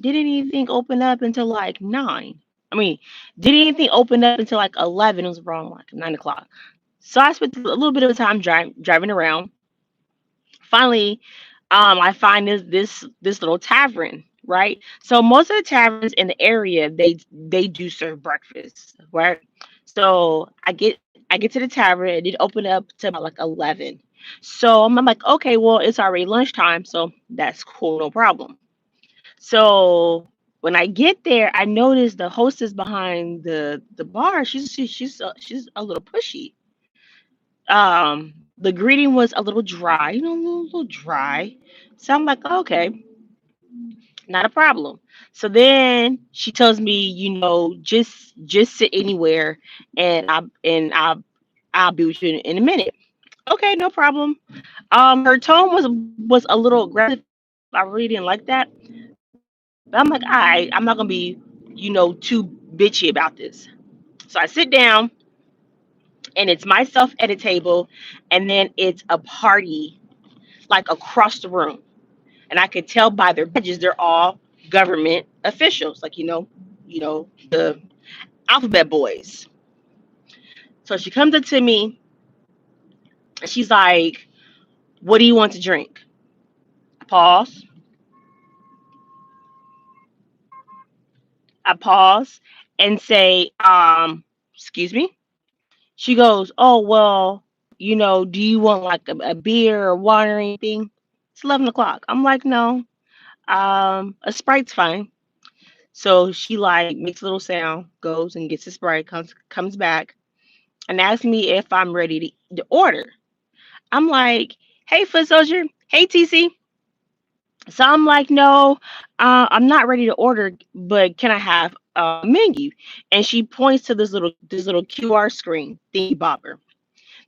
didn't anything open up until like 9. I mean, didn't anything open up until like 11. It was wrong, like 9 o'clock. So I spent a little bit of time driving around. Finally, I find this little tavern, right? So most of the taverns in the area, they do serve breakfast, right? So I get to the tavern, and it opened up to about like 11. So I'm like, okay, well, it's already lunchtime, so that's cool, no problem. So when I get there, I notice the hostess behind the bar. She's a little pushy. The greeting was a little dry, a little dry. So I'm like, okay, not a problem. So then she tells me, just sit anywhere, and I'll be with you in a minute. Okay, no problem. Her tone was a little aggressive. I really didn't like that. But I'm like, all right, I'm not gonna be, too bitchy about this. So I sit down, and it's myself at a table, and then it's a party like across the room, and I could tell by their badges they're all government officials, like the alphabet boys. So she comes up to me and she's like, "What do you want to drink?" I pause. I pause and say, "Excuse me." She goes, "Oh well, do you want like a beer or water or anything?" It's 11 o'clock. I'm like, "No, a Sprite's fine." So she like makes a little sound, goes and gets a Sprite, comes back, and asks me if I'm ready to order. I'm like, "Hey, foot soldier. Hey, TC." So I'm like, "No, I'm not ready to order, but can I have a menu?" And she points to this little QR screen thingy bobber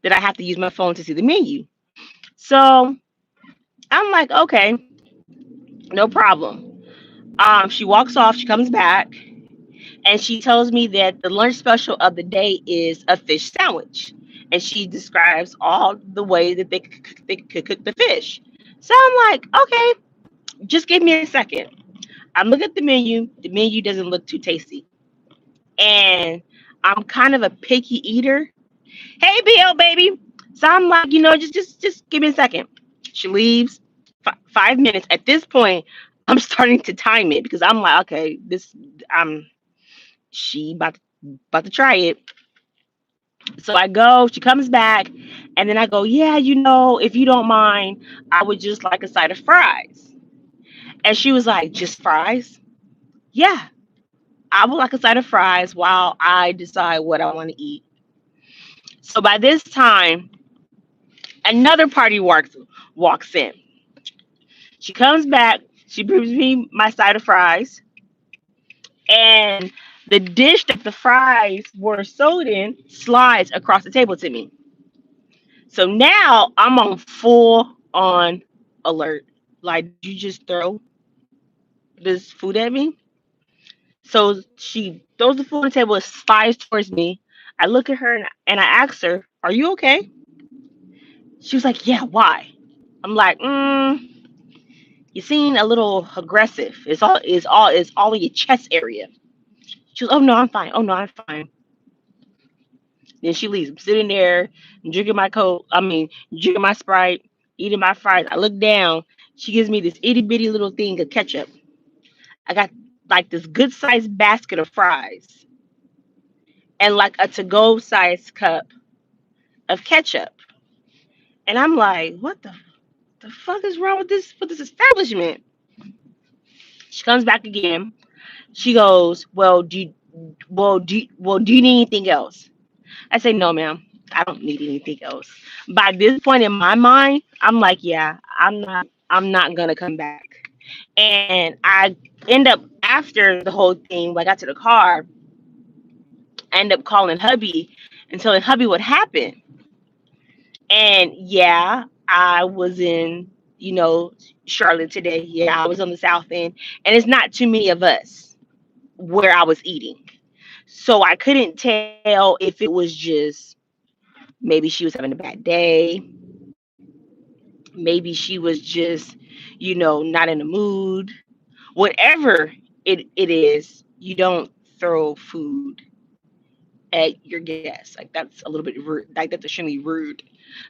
that I have to use my phone to see the menu. So I'm like, "Okay, no problem." She walks off. She comes back, and she tells me that the lunch special of the day is a fish sandwich, and she describes all the way that they could cook the fish. So I'm like, okay, just give me a second. I'm looking at the menu. The menu doesn't look too tasty, and I'm kind of a picky eater. Hey, BL baby. So I'm like, just give me a second. She leaves. 5 minutes. At this point, I'm starting to time it because I'm like, okay, I'm she about to try it. So I go, she comes back, and then I go, yeah, if you don't mind, I would just like a side of fries. And she was like, just fries? Yeah, I would like a side of fries while I decide what I want to eat. So by this time, another party walks in. She comes back, she brings me my side of fries, and the dish that the fries were sold in slides across the table to me. So now I'm on full on alert. Like, did you just throw this food at me? So she throws the food on the table and slides towards me. I look at her and I ask her, "Are you okay?" She was like, "Yeah, why?" I'm like, "You seem a little aggressive. It's all in your chest area." She goes, "Oh no, I'm fine. Oh no, I'm fine." Then she leaves. I'm sitting there, drinking my coke. I mean, drinking my Sprite, eating my fries. I look down. She gives me this itty bitty little thing of ketchup. I got like this good sized basket of fries and like a to go size cup of ketchup. And I'm like, what the fuck is wrong with this establishment? She comes back again. She goes, do you need anything else? I say, no, ma'am. I don't need anything else. By this point in my mind, I'm like, yeah, I'm not gonna come back. And I end up after the whole thing, when I got to the car, I end up calling hubby and telling hubby what happened. And yeah, I was in, Charlotte today. Yeah, I was on the south end. And it's not too many of us where I was eating. So I couldn't tell if it was just maybe she was having a bad day. Maybe she was just, not in the mood. Whatever it is, you don't throw food at your guests. Like that's a little bit rude. Like that's extremely rude.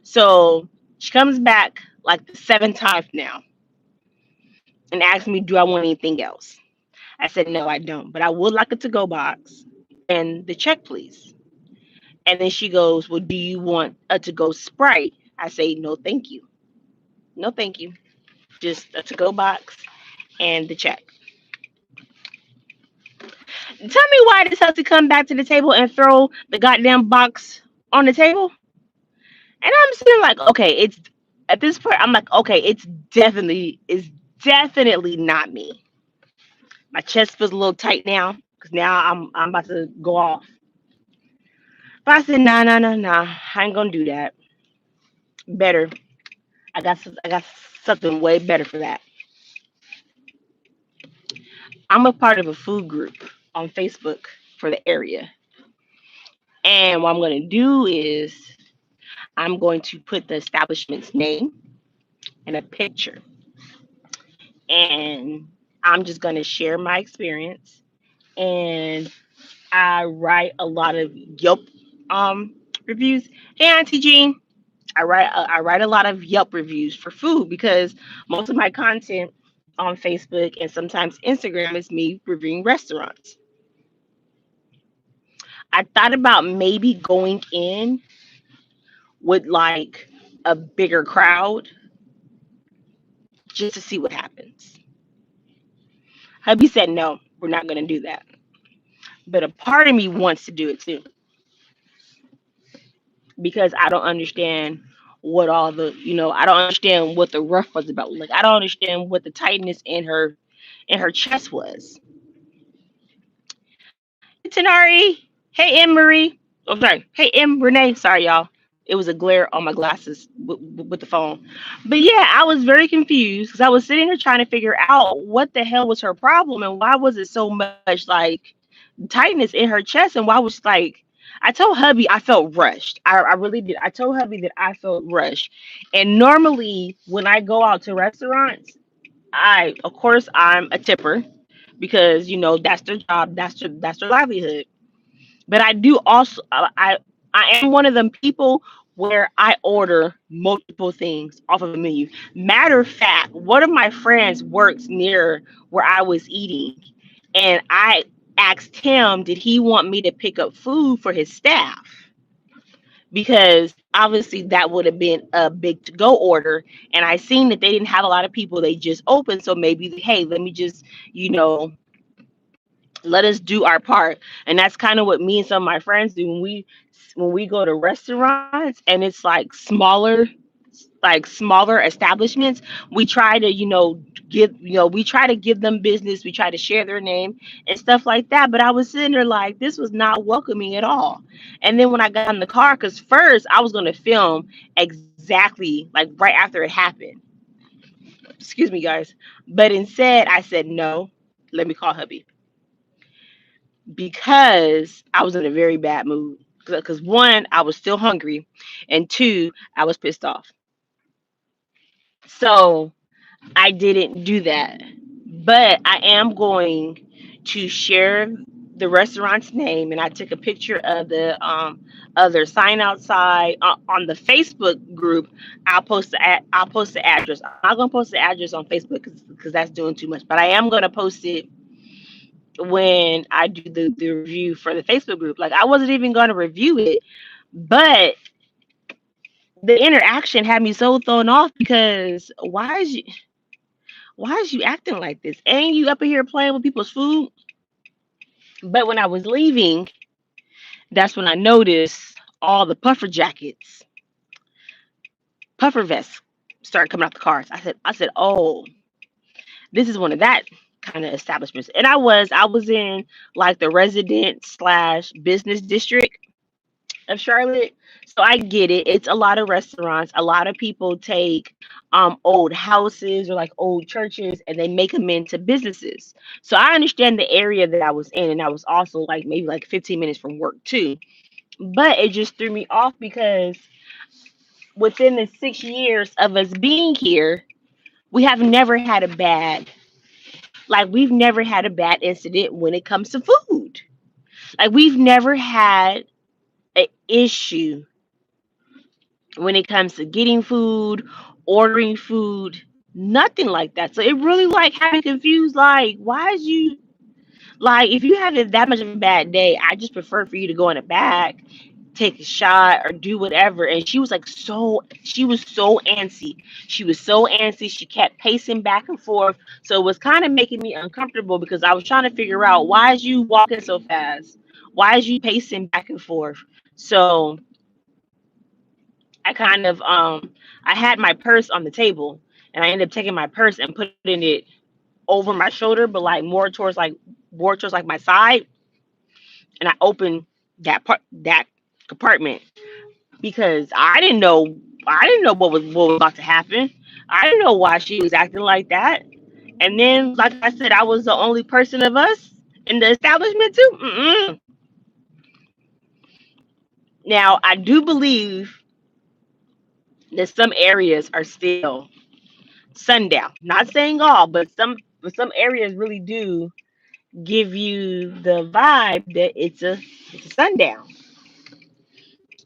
So she comes back like the seventh time now and asks me, "Do I want anything else?" I said, "No, I don't, but I would like a to-go box and the check, please." And then she goes, "Well, do you want a to-go Sprite?" I say, "No, thank you. No, thank you. Just a to-go box and the check." Tell me why this has to come back to the table and throw the goddamn box on the table. And I'm sitting like, okay, it's at this point, I'm like, okay, it's definitely not me. My chest feels a little tight now because now I'm about to go off. But I said, nah, nah, nah, nah. I ain't gonna do that. Better. I got something way better for that. I'm a part of a food group on Facebook for the area. And what I'm gonna do is I'm going to put the establishment's name and a picture. And I'm just gonna share my experience. And I write a lot of Yelp reviews. Hey, Auntie Jean. I write a lot of Yelp reviews for food because most of my content on Facebook and sometimes Instagram is me reviewing restaurants. I thought about maybe going in with like a bigger crowd just to see what happens. Hubby said no, we're not going to do that. But a part of me wants to do it too because I don't understand what all I don't understand what the rough was about. Like I don't understand what the tightness in her chest was. Hey Tanari. Hey M Marie. Oh sorry. Hey M Renee. Sorry y'all. It was a glare on my glasses with the phone. But yeah, I was very confused because I was sitting there trying to figure out what the hell was her problem and why was it so much like tightness in her chest and why was like I told hubby I felt rushed. I really did. I told hubby that I felt rushed. And normally when I go out to restaurants, I of course I'm a tipper because that's their job, that's their livelihood. But I do also I am one of them people where I order multiple things off of a menu. Matter of fact, one of my friends works near where I was eating, and I asked him, did he want me to pick up food for his staff? Because obviously that would have been a big to go order. And I seen that they didn't have a lot of people. They just opened. So maybe, hey, let me just, you know, let us do our part. And that's kind of what me and some of my friends do when we go to restaurants and it's like smaller establishments. We try to give them business. We try to share their name and stuff like that. But I was sitting there like this was not welcoming at all. And then when I got in the car, because first I was going to film exactly like right after it happened, excuse me guys, but instead I said no, let me call hubby, because I was in a very bad mood. Because one, I was still hungry, and two, I was pissed off. So I didn't do that. But I am going to share the restaurant's name, and I took a picture of the other sign outside on the Facebook group. I'll post the address. I'm not gonna post the address on Facebook because that's doing too much. But I am gonna post it when I do the review for the Facebook group. Like I wasn't even gonna review it, but the interaction had me so thrown off because why is you acting like this? Ain't you up in here playing with people's food? But when I was leaving, that's when I noticed all the puffer jackets, puffer vests started coming off the cars. I said, oh, this is one of that kind of establishments. And I was in like the resident slash business district of Charlotte. So I get it. It's a lot of restaurants. A lot of people take old houses or like old churches and they make them into businesses. So I understand the area that I was in, and I was also like maybe like 15 minutes from work too. But it just threw me off because within the 6 years of us being here, we have never had a bad Like we've never had a bad incident when it comes to food. Like we've never had an issue when it comes to getting food, ordering food, nothing like that. So it really like had me confused. Like, why is you like if you have that much of a bad day, I just prefer for you to go in the back, take a shot or do whatever. And she was like she was so antsy. She was so antsy. She kept pacing back and forth. So it was kind of making me uncomfortable because I was trying to figure out why is you walking so fast? Why is you pacing back and forth? So I kind of I had my purse on the table and I ended up taking my purse and putting it over my shoulder, but like more towards like my side, and I opened that compartment because I didn't know what was about to happen. I didn't know why she was acting like that. And then, like I said, I was the only person of us in the establishment too. Mm-mm. Now I do believe that some areas are still sundown. Not saying all, but some areas really do give you the vibe that it's a sundown.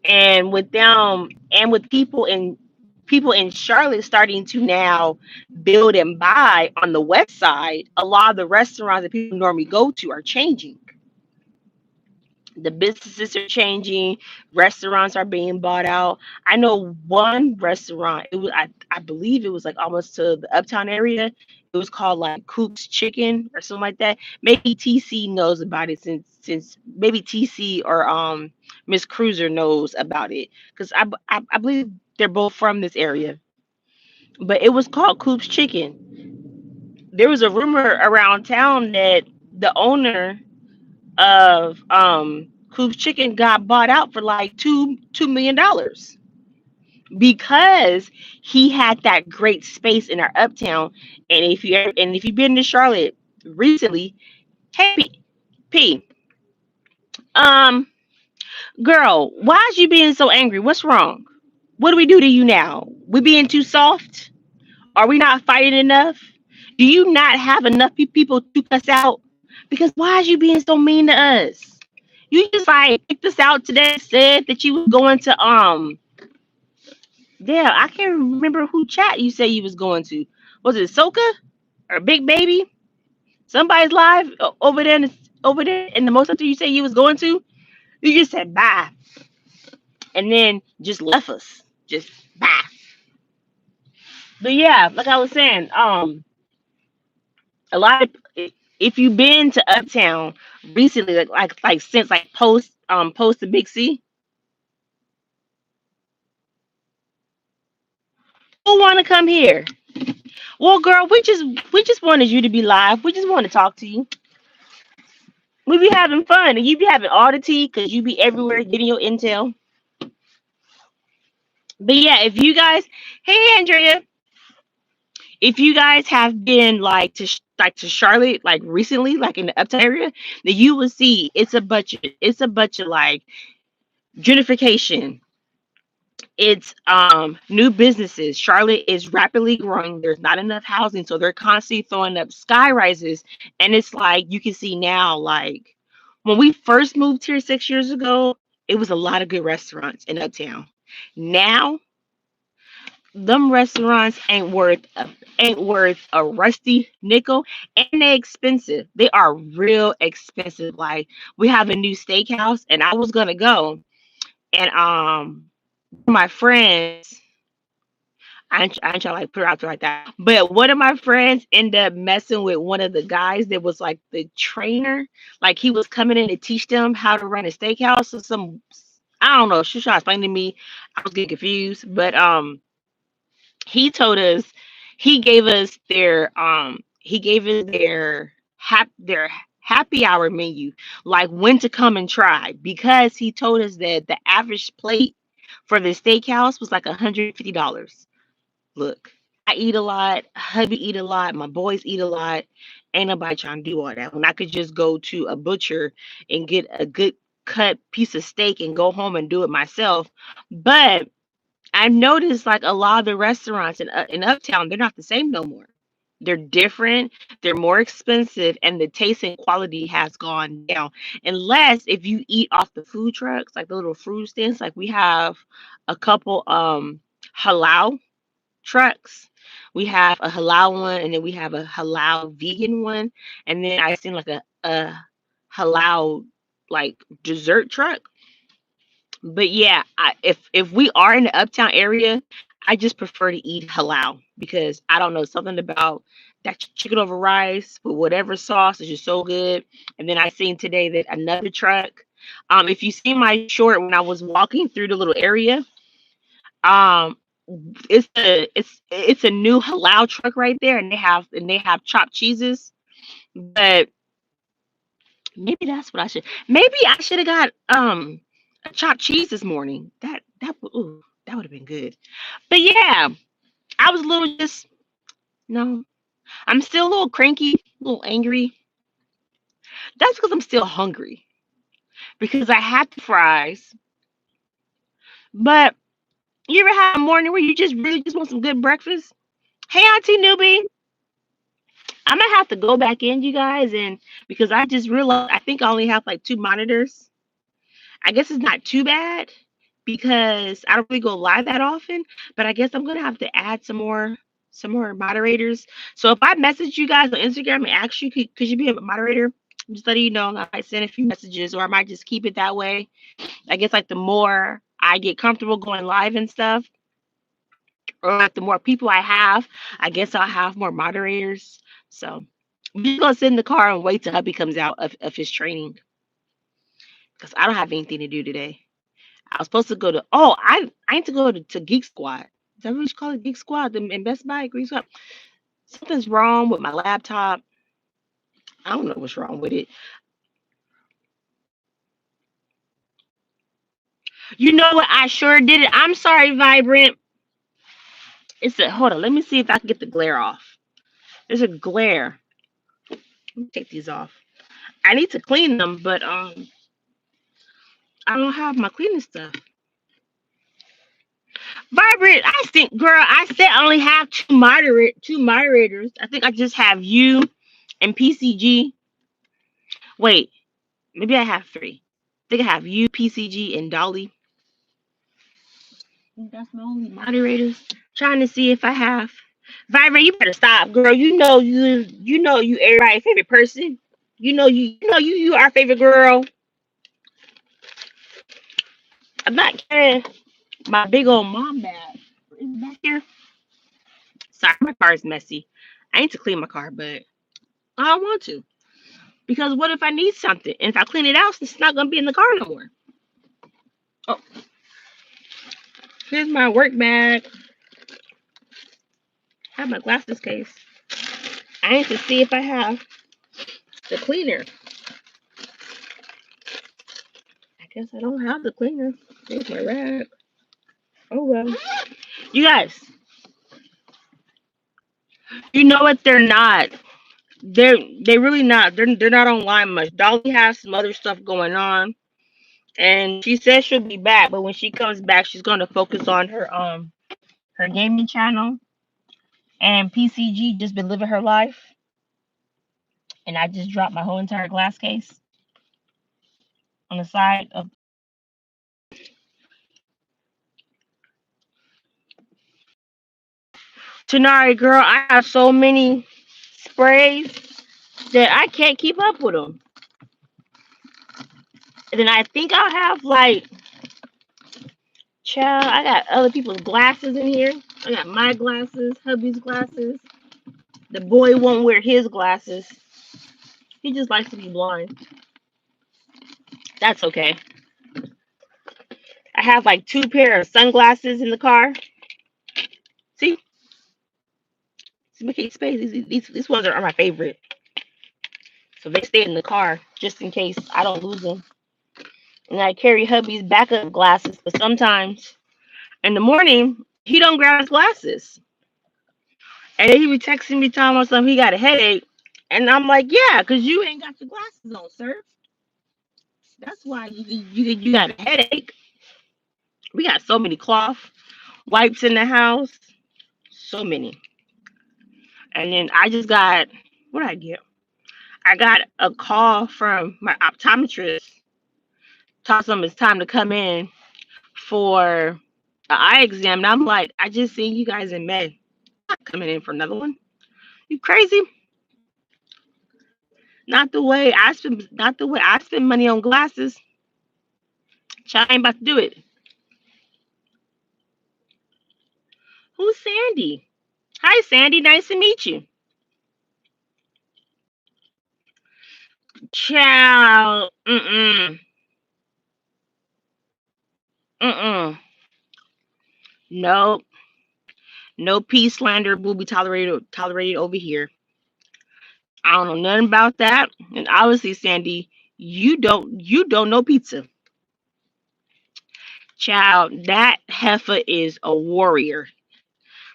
And with them and with people in Charlotte starting to now build and buy on the west side, a lot of the restaurants that people normally go to are changing. The businesses are changing, restaurants are being bought out. I know one restaurant, I believe it was like almost to the uptown area. It was called like Coop's Chicken or something like that. Maybe TC knows about it since maybe TC or Miss Cruiser knows about it because I believe they're both from this area. But it was called Coop's Chicken. There was a rumor around town that the owner of Coop's Chicken got bought out for like $2 million because he had that great space in our uptown. And if you've been to Charlotte recently, hey P, um, girl, why is you being so angry? What's wrong? What do we do to you now? We being too soft? Are we not fighting enough? Do you not have enough people to cuss out? Because why is you being so mean to us? You just like picked us out today, said that you was going to yeah, I can't remember who chat you said you was going to. Was it Soka or Big Baby? Somebody's live over there in the most center you say you was going to. You just said bye and then just left us. Just bye. But yeah, like I was saying, a lot of if you've been to Uptown recently, like since like post the Big C, who want to come here? Well, girl, we just wanted you to be live. We just want to talk to you. We be having fun, and you be having all the tea because you be everywhere getting your intel. But yeah, if you guys, hey Andrea, if you guys have been like to Charlotte like recently, like in the Uptown area, then you will see it's a bunch of like gentrification. It's new businesses. Charlotte is rapidly growing. There's not enough housing, so they're constantly throwing up sky rises. And it's like you can see now, like when we first moved here 6 years ago, it was a lot of good restaurants in Uptown. Now, them restaurants ain't worth a rusty nickel, and they expensive. They are real expensive. Like we have a new steakhouse, and I was gonna go, and my friends I ain't trying to like put her out there like that. But one of my friends ended up messing with one of the guys that was like the trainer. Like he was coming in to teach them how to run a steakhouse or some I don't know. She was trying to explain to me. I was getting confused. But he told us he gave us their happy hour menu, like when to come and try, because he told us that the average plate for the steakhouse was like $150. Look, I eat a lot, hubby eat a lot, my boys eat a lot. Ain't nobody trying to do all that when I could just go to a butcher and get a good cut piece of steak and go home and do it myself. But I noticed like a lot of the restaurants in Uptown, they're not the same no more. They're different, they're more expensive, and the taste and quality has gone down. Unless if you eat off the food trucks, like the little food stands, like we have a couple halal trucks. We have a halal one, and then we have a halal vegan one, and then I seen like a halal like dessert truck. But yeah, if we are in the uptown area, I just prefer to eat halal because I don't know something about that chicken over rice with whatever sauce is just so good. And then I seen today that another truck. If you see my short when I was walking through the little area, um, it's a new halal truck right there, and they have chopped cheeses. But maybe that's what I should. Maybe I should have got a chopped cheese this morning. That would have been good. But yeah, I was a little just no. I'm still a little cranky, a little angry. That's because I'm still hungry because I had the fries. But you ever had a morning where you just really just want some good breakfast? Hey, Auntie Newbie, I'm gonna have to go back in, you guys, and because I just realized I think I only have like two monitors. I guess it's not too bad because I don't really go live that often, but I guess I'm gonna have to add some more moderators. So if I message you guys on Instagram and ask you, could you be a moderator? I'm just letting you know, I might send a few messages, or I might just keep it that way. I guess like the more I get comfortable going live and stuff, or like the more people I have, I guess I'll have more moderators. So I'm just gonna sit in the car and wait till hubby comes out of his training because I don't have anything to do today. I was supposed to go to I need to go to Geek Squad. Is that what you call it? Geek Squad in Best Buy, Geek Squad. Something's wrong with my laptop. I don't know what's wrong with it. You know what? I sure did it. I'm sorry, Vibrant. It's a hold on. Let me see if I can get the glare off. There's a glare. Let me take these off. I need to clean them, but I don't have my cleaning stuff. Vibrant, I think, girl, I said I only have two moderators. I think I just have you and PCG. Wait, maybe I have three. I think I have you, PCG, and Dolly. I think that's my only moderators. Trying to see if I have. Vibrant, you better stop, girl. You everybody's favorite person. You our favorite girl. I'm not carrying my big old mom bag. Is it back here? Sorry, my car is messy. I need to clean my car, but I don't want to. Because what if I need something? And if I clean it out, it's not gonna be in the car no more. Oh, here's my work bag. I have my glasses case. I need to see if I have the cleaner. I guess I don't have the cleaner. Here's my rag. Oh well. You guys, you know what? They're not. They really not. They're not online much. Dolly has some other stuff going on, and she says she'll be back. But when she comes back, she's gonna focus on her gaming channel. And PCG just been living her life, and I just dropped my whole entire glass case on the side of Tanari. Girl, I have so many sprays that I can't keep up with them. And then I think I'll have like, child, I got other people's glasses in here. I got my glasses, hubby's glasses. The boy won't wear his glasses. He just likes to be blind. That's okay. I have like two pair of sunglasses in the car. See, Mickey Space. These ones are my favorite. So they stay in the car just in case I don't lose them. And I carry hubby's backup glasses, but sometimes in the morning he don't grab his glasses, and then he be texting me telling me something he got a headache, and I'm like, yeah, cause you ain't got your glasses on, sir. That's why you got a headache. We got so many cloth wipes in the house, so many. And then I just got, what did I get? I got a call from my optometrist. Told them it's time to come in for an eye exam. And I'm like, I just seen you guys in May. I'm not coming in for another one. You crazy? Not the way I spend money on glasses. Child ain't about to do it. Who's Sandy? Hi, Sandy. Nice to meet you. Child. Mm-mm. No. No peace slander will be tolerated over here. I don't know nothing about that. And obviously, Sandy, you don't know pizza. Child, that heifer is a warrior.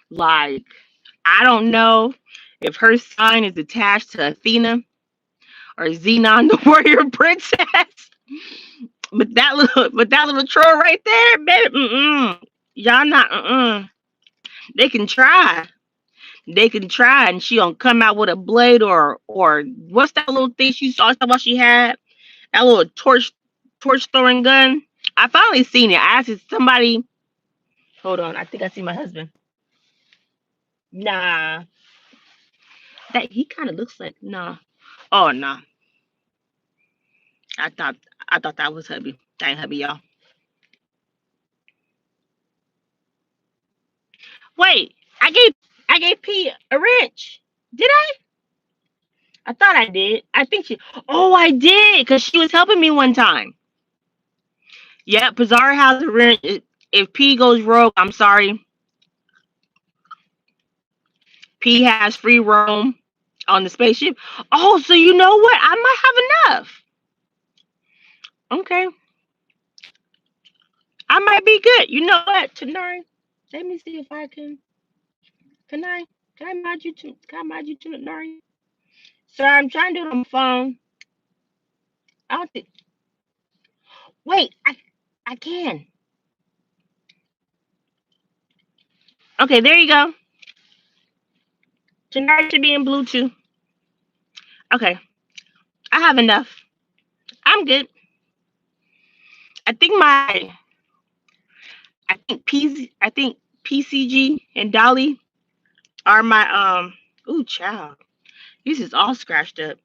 Like, I don't know if her sign is attached to Athena or Xenon, the warrior princess. But that little troll right there, baby, y'all not. They can try. They can try, and she gonna come out with a blade or what's that little thing she saw about she had? That little torch throwing gun. I finally seen it. I asked somebody. Hold on, I think I see my husband. Nah, that he kind of looks like nah. Oh nah, I thought I thought that was hubby. That ain't hubby, y'all. Wait, I gave P a wrench. Did I? I thought I did. I think she. Oh, I did, cause she was helping me one time. Yeah, Pizarro has a wrench. If P goes rogue, I'm sorry. P has free roam on the spaceship. Oh, so you know what? I might have enough. Okay, I might be good. You know what, tonight? Let me see if I can. Can I? Can I mod you to? Can I mod you to Nari? Sir, I'm trying to do it on my phone. I don't think. Wait, I can. Okay, there you go. Tonight should be in Bluetooth. Okay, I have enough. I'm good. I think my. I think PCG and Dolly are my Ooh, child. This is all scratched up.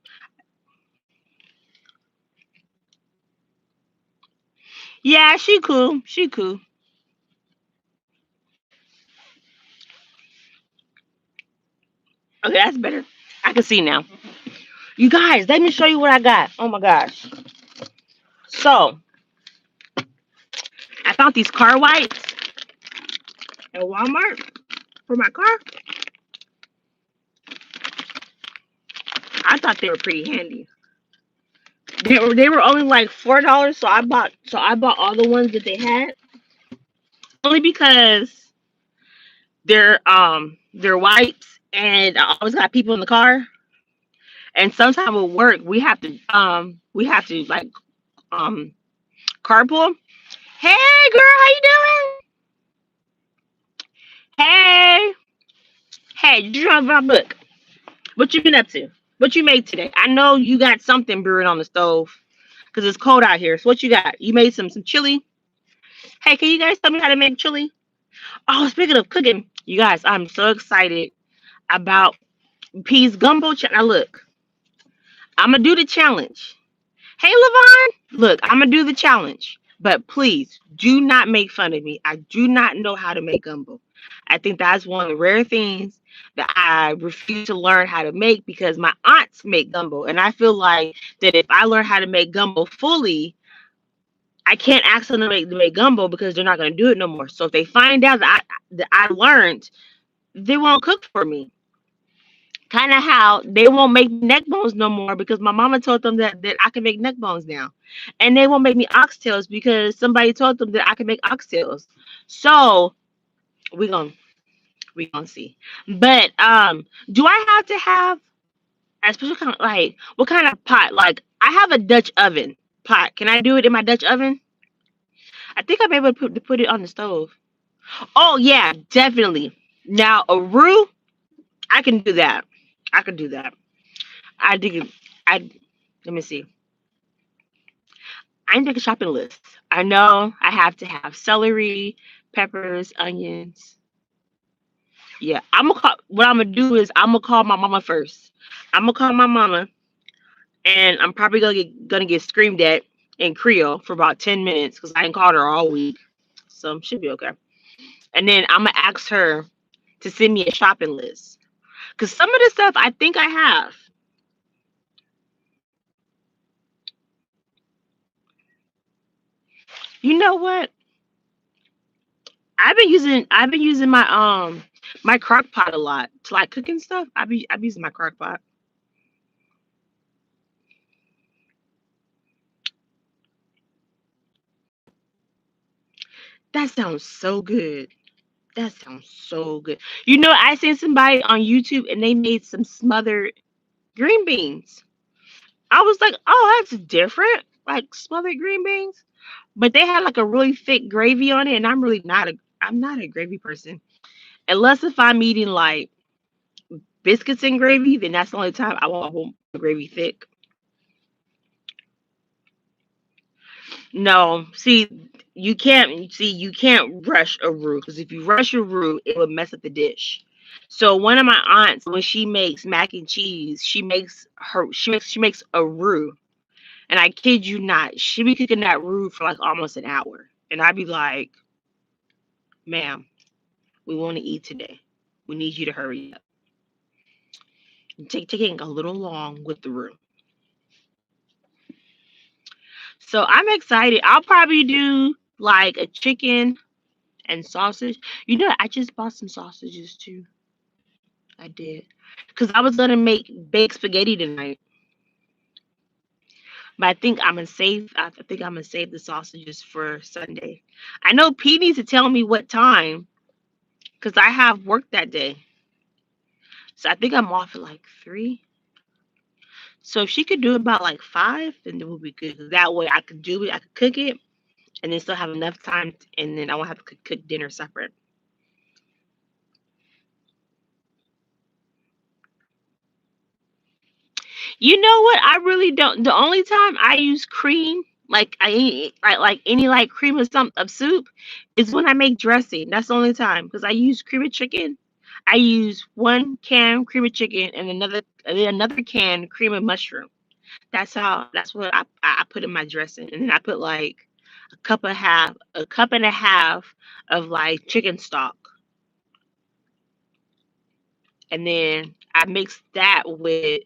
Yeah, she cool. She cool. Okay, that's better. I can see now. You guys, let me show you what I got. Oh my gosh. So I found these car wipes at Walmart for my car. I thought they were pretty handy. They were only like $4, so I bought all the ones that they had. Only because they're wipes and I always got people in the car. And sometimes with work we have to like um carpool. Hey girl, how you doing? Hey. Hey, did you have my book? What you been up to? What you made today? I know you got something brewing on the stove because it's cold out here. So what you got? You made some chili? Hey, can you guys tell me how to make chili? Oh, speaking of cooking, you guys, I'm so excited about peas gumbo. Now look, I'm gonna do the challenge. Hey, Levon, look, I'm gonna do the challenge, but please do not make fun of me. I do not know how to make gumbo. I think that's one of the rare things that I refuse to learn how to make because my aunts make gumbo, and I feel like that if I learn how to make gumbo fully, I can't ask them to make gumbo because they're not gonna do it no more. So if they find out that I learned, they won't cook for me. Kind of how they won't make neck bones no more because my mama told them that I can make neck bones now, and they won't make me oxtails because somebody told them that I can make oxtails. So we gonna we gonna see. But do I have to have a special kind of like what kind of pot? Like I have a Dutch oven pot. Can I do it in my Dutch oven? I think I'm able to put it on the stove. Oh yeah, definitely. Now a roux. I can do that. I can do that. I dig. I let me see. I make a shopping list. I know I have to have celery, peppers, onions. Yeah, I'm gonna call. What I'm gonna do is I'm gonna call my mama first. I'm gonna call my mama, and I'm probably gonna get screamed at in Creole for about 10 minutes because I ain't called her all week, so should be okay. And then I'm gonna ask her to send me a shopping list because some of the stuff I think I have. You know what? I've been using my crock pot a lot to like cooking stuff. I've using my crock pot. That sounds so good. That sounds so good. You know, I seen somebody on YouTube and they made some smothered green beans. I was like, oh, that's different. Like smothered green beans. But they had like a really thick gravy on it, and I'm not a gravy person. Unless if I'm eating like biscuits and gravy, then that's the only time I want gravy thick. No, you can't rush a roux because if you rush a roux, it would mess up the dish. So one of my aunts, when she makes mac and cheese, she makes a roux, and I kid you not, she be cooking that roux for like almost an hour, and I'd be like, "Ma'am, we want to eat today. We need you to hurry up." Taking a little long with the roux. So I'm excited. I'll probably do like a chicken and sausage. You know, I just bought some sausages too. I did. Because I was gonna make baked spaghetti tonight. But I think I'm gonna save the sausages for Sunday. I know P needs to tell me what time because I have work that day. So I think I'm off at like 3. So if she could do it about like 5, then it would be good. 'Cause that way I could do it, I could cook it, and then still have enough time, and then I won't have to cook dinner separate. You know what? I really don't. The only time I use cream, like I eat like any like cream of soup, is when I make dressing. That's the only time because I use cream of chicken. I use one can cream of chicken and then another can cream of mushroom. That's what I put in my dressing, and then I put like a cup and a half of like chicken stock, and then I mix that with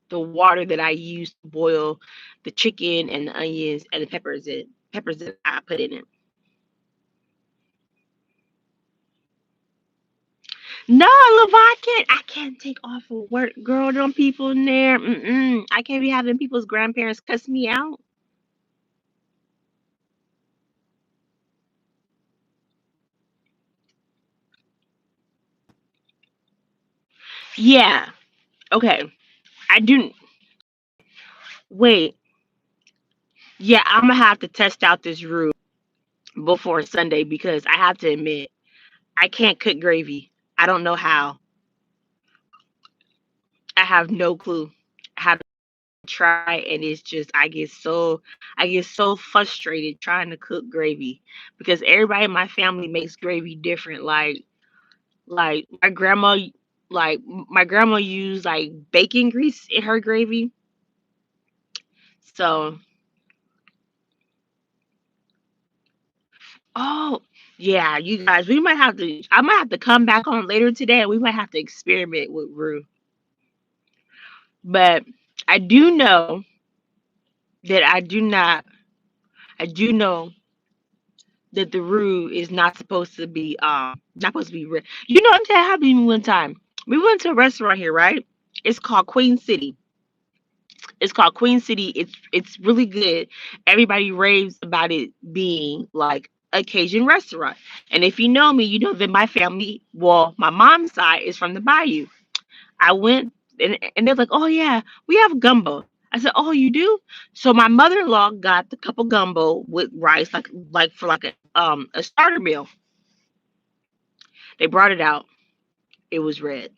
the water that I use to boil the chicken and the onions and the peppers that I put in it. No, Levon, I can't take off of work, girl. Them people in there, I can't be having people's grandparents cuss me out. Yeah, okay. I do. Wait, yeah, I'm gonna have to test out this roux before Sunday because I have to admit I can't cook gravy. I don't know how. I have no clue how to try, and it's just I get so frustrated trying to cook gravy because everybody in my family makes gravy different. Like my grandma used like bacon grease in her gravy. So oh yeah, you guys, I might have to come back on later today and we might have to experiment with roux. But I do know that I do know that the roux is not supposed to be red. You know, I'm telling you, happened one time. We went to a restaurant here, right? It's called Queen City. It's called Queen City. It's really good. Everybody raves about it being like a Cajun restaurant. And if you know me, you know that my family, well, my mom's side is from the Bayou. I went and they're like, "Oh yeah, we have gumbo." I said, "Oh, you do?" So my mother-in-law got the cup of gumbo with rice, like for like a starter meal. They brought it out. It was red.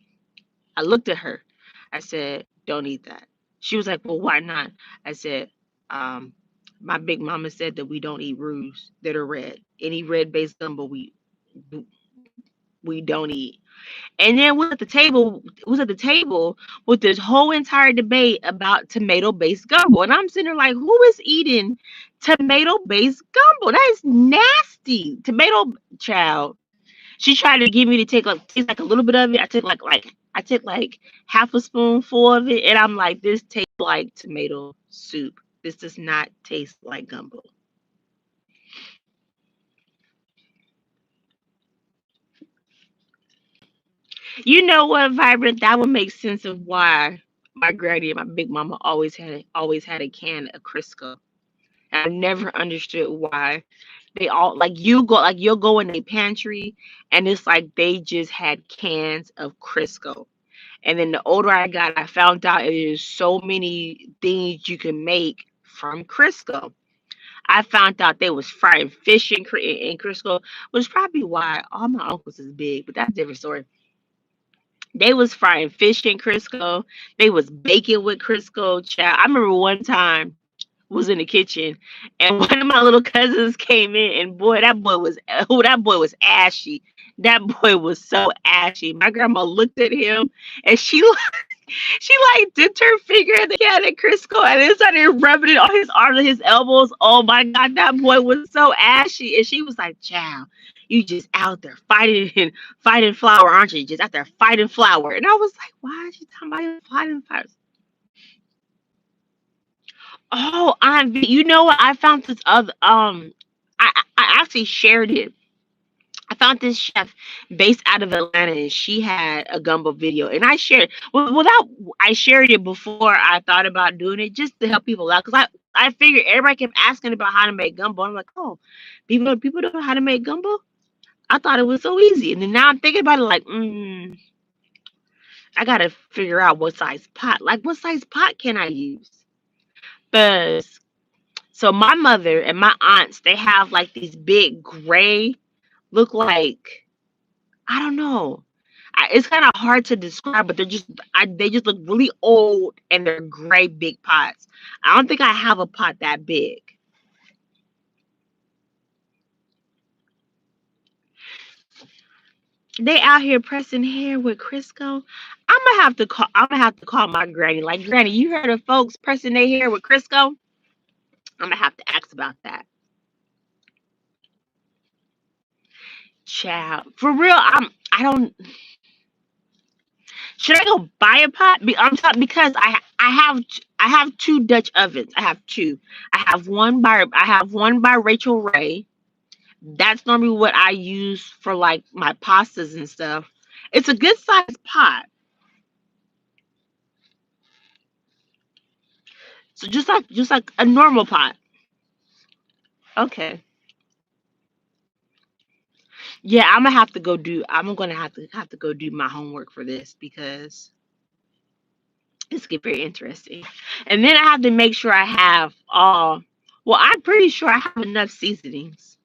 I looked at her. I said, "Don't eat that." She was like, "Well, why not?" I said, um, "My big mama said that we don't eat roux that are red. Any red based gumbo we don't eat." And then we at the table was at the table with this whole entire debate about tomato based gumbo, and I'm sitting there like, who is eating tomato based gumbo? That is nasty. Tomato child. She tried to get me to taste like a little bit of it. I took like half a spoonful of it, and I'm like, this tastes like tomato soup. This does not taste like gumbo. You know what, Vibrant? That would make sense of why my granny and my big mama always had a can of Crisco. I never understood why they all you'll go in a pantry and it's like they just had cans of Crisco. And then the older I got, I found out there's so many things you can make from Crisco. I found out they was frying fish in Crisco, which is probably why all my uncles is big, but that's a different story. They was frying fish in Crisco. They was baking with Crisco. Child, I remember one time was in the kitchen and one of my little cousins came in and boy that boy was ashy. That boy was so ashy. My grandma looked at him and she like dipped her finger in the can of Crisco and then started rubbing it on his arms and his elbows. Oh my god, that boy was so ashy. And she was like, "Child, you just out there fighting and fighting flour, aren't you? Just out there fighting flour." And I was like, "Why is she talking about fighting flour?" Oh, you know what? I found this other I actually shared it. I found this chef based out of Atlanta, and she had a gumbo video, and I shared without I shared it before I thought about doing it just to help people out because I figured everybody kept asking about how to make gumbo. I'm like, oh, people don't know how to make gumbo. I thought it was so easy, and then now I'm thinking about it like, I gotta figure out what size pot. Like, what size pot can I use? Because so my mother and my aunts, they have like these big gray, look like I don't know. It's kind of hard to describe, but they just look really old and they're gray big pots. I don't think I have a pot that big. They out here pressing hair with Crisco. I'm gonna have to call my granny. Like, Granny, you heard of folks pressing their hair with Crisco? I'm gonna have to ask about that. Child, for real, I don't. Should I go buy a pot? I'm talking because I have two Dutch ovens. I have two. I have one by Rachel Ray. That's normally what I use for like my pastas and stuff. It's a good sized pot. So just like a normal pot. Okay. Yeah, I'm gonna have to go do my homework for this because it's get very interesting. And then I have to make sure I have well, I'm pretty sure I have enough seasonings.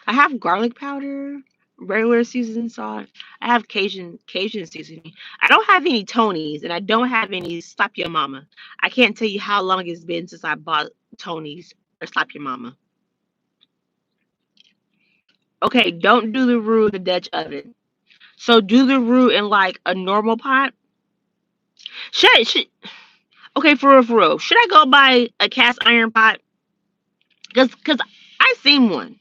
I have garlic powder, regular seasoned salt. I have Cajun seasoning. I don't have any Tonys, and I don't have any Slap Your Mama. I can't tell you how long it's been since I bought Tonys or Slap Your Mama. Okay, don't do the roux in the Dutch oven. So do the roux in like a normal pot. Should okay, for real. Should I go buy a cast iron pot? Cause I seen one.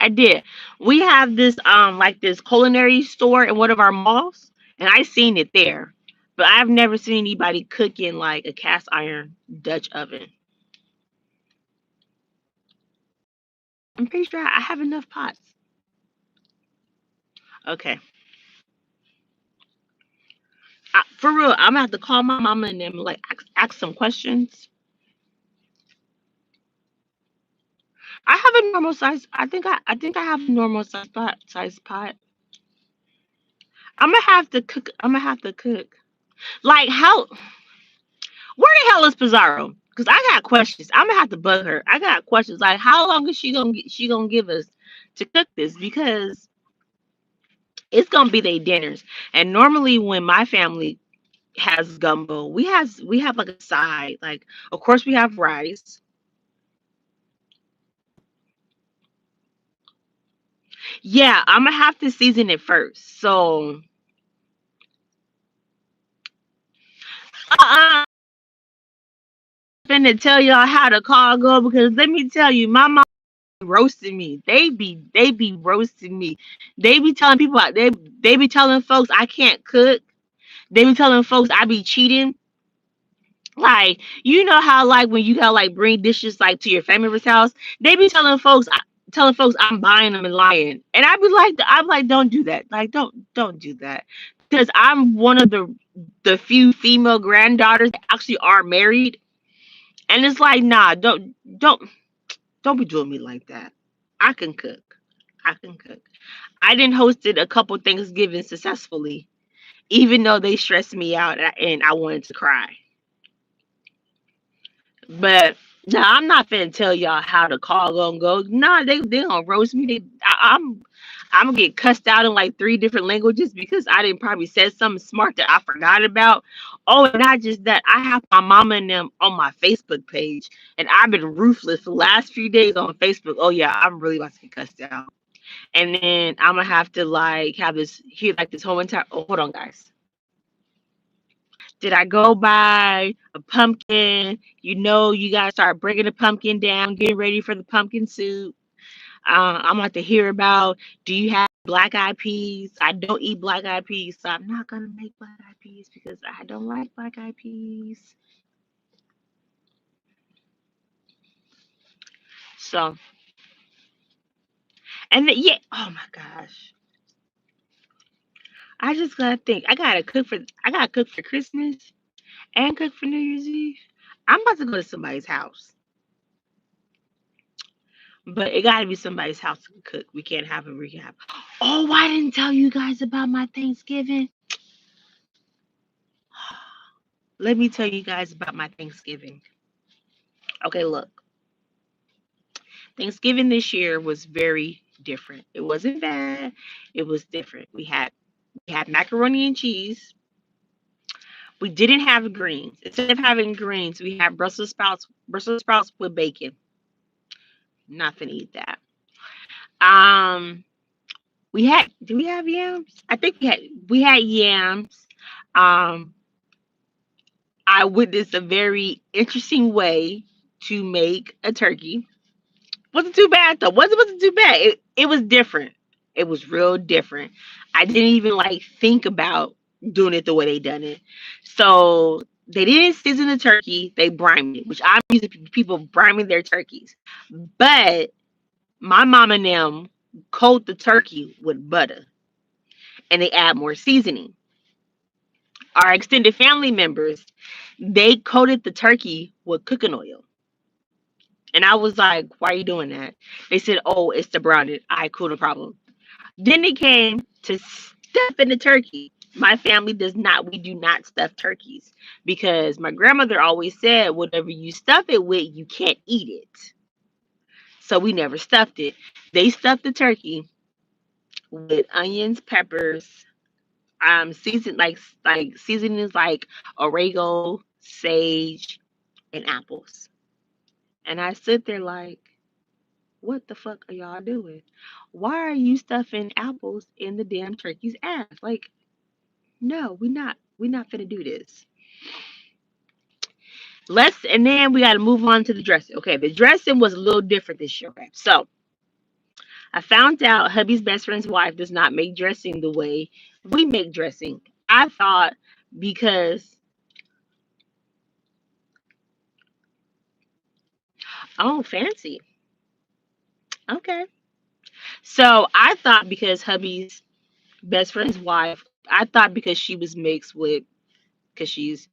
I did. We have this like this culinary store in one of our malls, and I seen it there. But I've never seen anybody cooking like a cast iron Dutch oven. I'm pretty sure I have enough pots. Okay. For real, I'm gonna have to call my mama and them like ask some questions. I have a normal size. I think I have a normal size pot. I'm gonna have to cook. I'm gonna have to cook. Like how? Where the hell is Pizarro? Because I got questions. I'm gonna have to bug her. I got questions like how long is she gonna give us to cook this? Because It's gonna be their dinners. And normally when my family has gumbo, we have like a side. Like of course we have rice. Yeah, I'm gonna have to season it first. So I'm finna tell y'all how the call go because let me tell you, my mom roasting me. They be roasting me. They be telling people they be telling folks I can't cook. They be telling folks I be cheating. Like, you know how like when you gotta like bring dishes like to your family member's house, they be telling folks I'm buying them and lying. And I'm like, don't do that. Like don't do that. Because I'm one of the few female granddaughters that actually are married. And it's like, nah, don't be doing me like that. I can cook. I can cook. I didn't hosted a couple Thanksgiving successfully, even though they stressed me out and I wanted to cry. But nah, I'm not finna tell y'all how the call gonna go. Nah, they gonna roast me. I'm gonna get cussed out in like three different languages because I didn't probably said something smart that I forgot about. Oh, and not just that, I have my mama and them on my Facebook page, and I've been ruthless the last few days on Facebook. Oh yeah, I'm really about to get cussed out, and then I'm gonna have to like have this here like this whole entire. Oh, hold on, guys. Did I go buy a pumpkin? You know, you gotta start breaking the pumpkin down, getting ready for the pumpkin soup. I'm about to hear about. Do you have black eyed peas? I don't eat black eyed peas, so I'm not gonna make black eyed peas because I don't like black eyed peas. So, and then, yeah, oh my gosh, I just gotta think. I gotta cook for Christmas and cook for New Year's Eve. I'm about to go to somebody's house. But it got to be somebody's house to cook. We can't have a recap. Oh, I didn't tell you guys about my Thanksgiving. Let me tell you guys about my Thanksgiving. Okay, look. Thanksgiving this year was very different. It wasn't bad. It was different. We had macaroni and cheese. We didn't have greens. Instead of having greens, we had Brussels sprouts with bacon. Not gonna eat that. Um, did we have yams? I think we had yams. Um, I witnessed a very interesting way to make a turkey. Wasn't too bad though. Wasn't too bad. It was different. It was real different. I didn't even like think about doing it the way they done it. So they didn't season the turkey. They brined it, which I'm used to people brining their turkeys. But my mom and them coat the turkey with butter and they add more seasoning. Our extended family members, they coated the turkey with cooking oil. And I was like, why are you doing that? They said, oh, it's to brown it. I cool, no problem. Then it came to stuffing the turkey. My family we do not stuff turkeys because my grandmother always said, whatever you stuff it with, you can't eat it. So we never stuffed it. They stuffed the turkey with onions, peppers, seasonings like oregano, sage, and apples. And I sit there like, what the fuck are y'all doing? Why are you stuffing apples in the damn turkey's ass? Like, no, we not finna do this. And then we gotta move on to the dressing. Okay, the dressing was a little different this year. Okay, so I found out hubby's best friend's wife does not make dressing the way we make dressing. I thought because oh fancy. Okay. So I thought because hubby's best friend's wife, I thought because she was mixed with because she's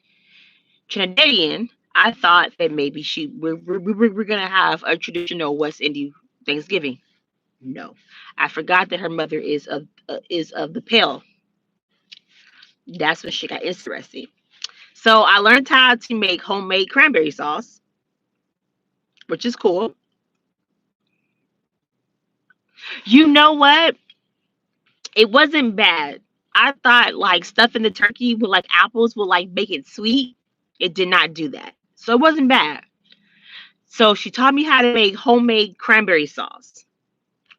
Trinidadian, I thought that maybe we're gonna have a traditional West Indian Thanksgiving. No, I forgot that her mother is of the Pale. That's when she got interesting. So I learned how to make homemade cranberry sauce, which is cool. You know what? It wasn't bad. I thought like stuffing the turkey with like apples would like make it sweet. It did not do that. So it wasn't bad. So she taught me how to make homemade cranberry sauce,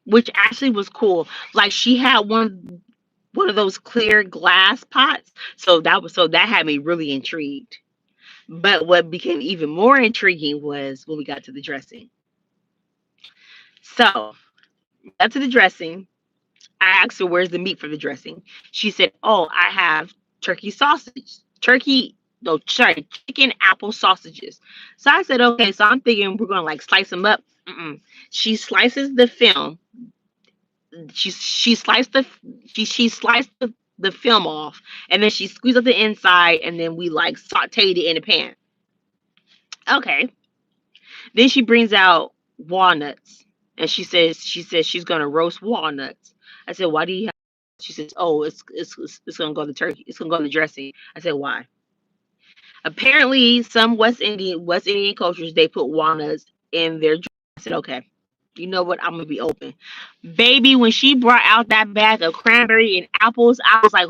which actually was cool. Like she had one of those clear glass pots. So that had me really intrigued. But what became even more intriguing was when we got to the dressing. So got to the dressing. I asked her where's the meat for the dressing. She said, "Oh, I have turkey sausage, turkey. No, sorry, chicken apple sausages." So I said, "Okay." So I'm thinking we're gonna like slice them up. Mm-mm. She slices the film. She sliced she sliced the film off, and then she squeezed up the inside, and then we like sauteed it in a pan. Okay. Then she brings out walnuts, and she says she's gonna roast walnuts. I said, "Why do you have?" She says, "Oh, it's gonna go in the turkey. It's gonna go in the dressing." I said, "Why?" Apparently, some West Indian cultures they put walnuts in their dressing. I said, "Okay." You know what? I'm gonna be open, baby. When she brought out that bag of cranberry and apples, I was like,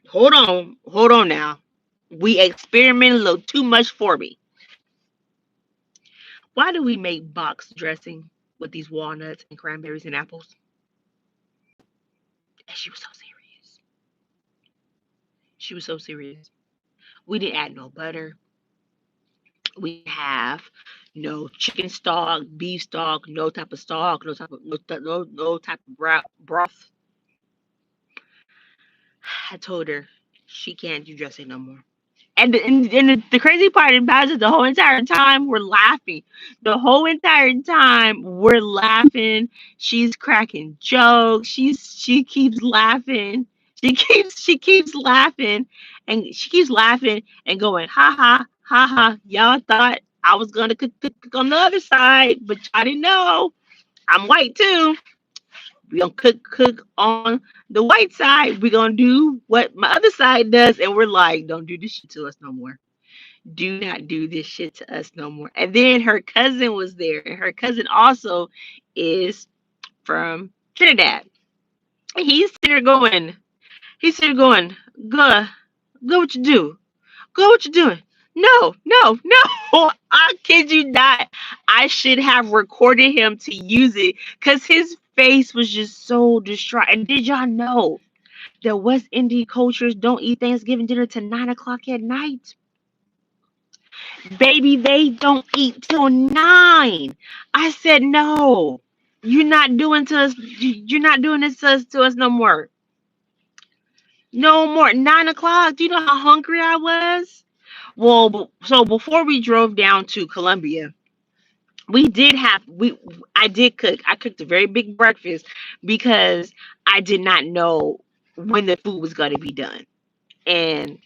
hold on now. We experimented a little too much for me. Why do we make box dressing with these walnuts and cranberries and apples? And she was so serious. She was so serious. We didn't add no butter. We have no chicken stock, beef stock, no type of broth. I told her she can't do dressing no more. And the crazy part about it, the whole entire time we're laughing. The whole entire time we're laughing. She's cracking jokes. She keeps laughing. She keeps laughing, and she keeps laughing and going ha ha ha ha. Y'all thought I was gonna cook on the other side, but y'all didn't know I'm white too. We gonna cook on the white side. We gonna do what my other side does, and we're like, don't do this shit to us no more. Do not do this shit to us no more. And then her cousin was there, and her cousin also is from Trinidad. And he's sitting there going, go what you do. Go what you doing. No, no, no. I kid you not. I should have recorded him to use it because his face was just so distraught. And did y'all know that West Indian cultures don't eat Thanksgiving dinner till 9 o'clock at night? Baby, they don't eat till 9. I said, no, you're not doing to us. You're not doing this to us no more. No more. 9 o'clock. Do you know how hungry I was? Well, so before we drove down to Columbia, we did have we I did cook. I cooked a very big breakfast because I did not know when the food was going to be done. And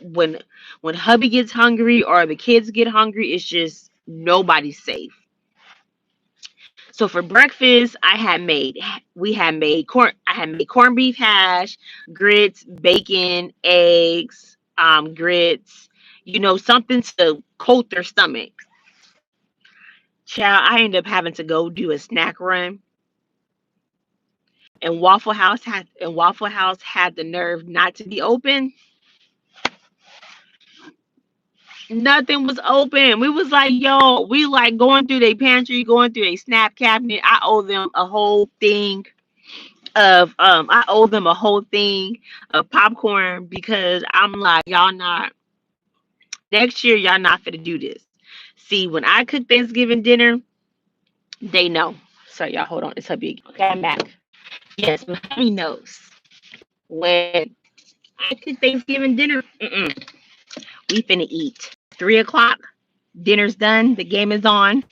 when when hubby gets hungry or the kids get hungry, it's just nobody's safe. So for breakfast, we had made corn I had made corned beef hash, grits, bacon, eggs, grits, something to coat their stomach. Child, I ended up having to go do a snack run, and Waffle House had the nerve not to be open. Nothing was open. We was like, yo, we like going through their pantry, going through a snap cabinet. I owe them a whole thing of popcorn because I'm like, y'all not next year, y'all not finna do this. See, when I cook Thanksgiving dinner, they know. So y'all hold on, it's hubby. Okay, I'm back. Yes, my hubby knows. When I cook Thanksgiving dinner, we finna eat. 3 o'clock, dinner's done, the game is on.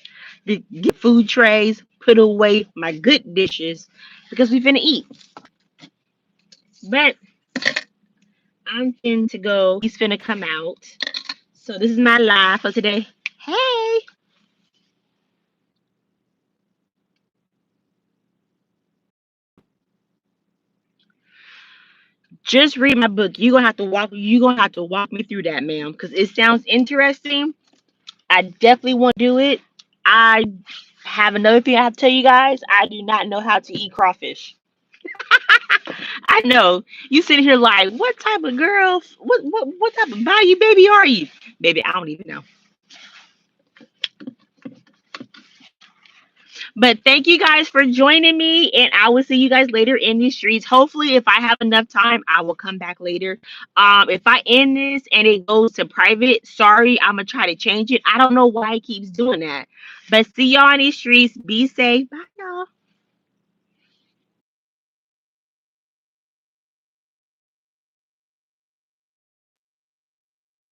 Get food trays, put away my good dishes because we finna eat. But I'm finna to go. He's finna come out. So this is my live for today. Hey, just read my book. You gonna have to walk me through that, ma'am, because it sounds interesting. I definitely want to do it. I have another thing I have to tell you guys. I do not know how to eat crawfish. I know. You sitting here like, what type of girl? What type of value baby are you? Baby, I don't even know. But thank you guys for joining me, and I will see you guys later in these streets. Hopefully, if I have enough time, I will come back later. If I end this and it goes to private, sorry, I'm gonna try to change it. I don't know why it keeps doing that. But see y'all in these streets. Be safe. Bye, y'all.